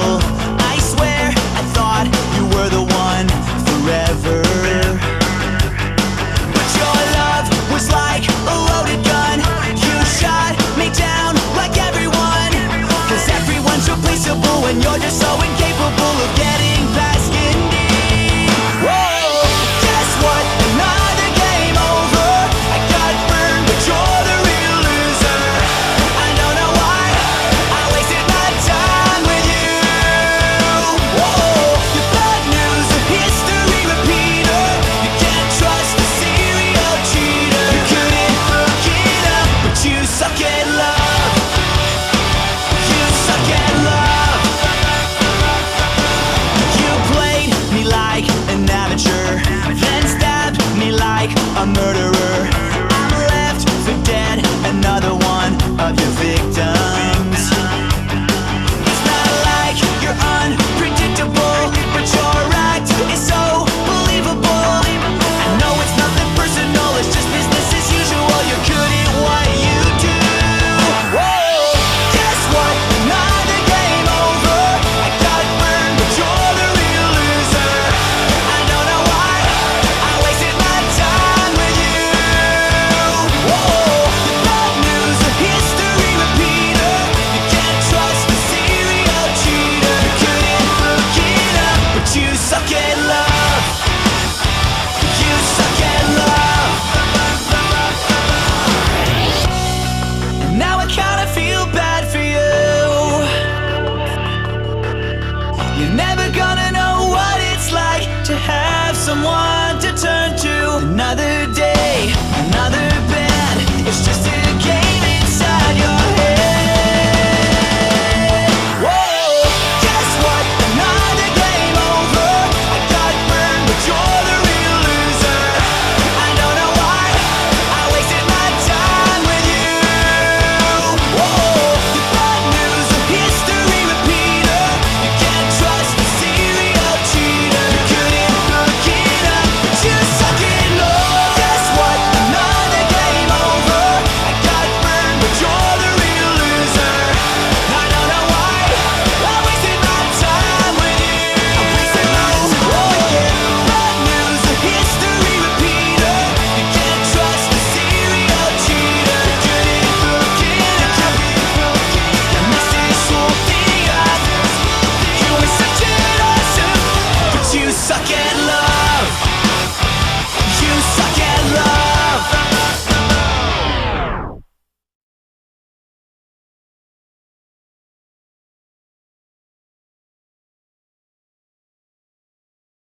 unreachable. I swear I thought you were the one forever, but your love was like a loaded gun. You shot me down like everyone, 'cause everyone's replaceable when you're just so incapable of getting past skin deep. Whoa, guess what? Another game over. I got burned, but you're the real loser. I don't know why I wasted my time with you. Whoa, you're bad news, a history repeater. You can't trust a serial cheater. You couldn't look it up, but you suck at love. You suck at love. You played me like an amateur, then stabbed me like a murderer. I'm left for dead, another one of your victims. It's not like you're unpredictable, but your act is so believable. I know it's nothing personal, it's just business as usual. You're good at what you do. Whoa, guess what? Another game over. I got burned, but you're the real loser. I don't know why I wasted my time with you. Whoa, the bad news, a history repeater. You can't trust a serial cheater. You couldn't look it up, but you suck at love. You suck at love. And now I kinda feel bad for you. You're never gonna know what it's like to have someone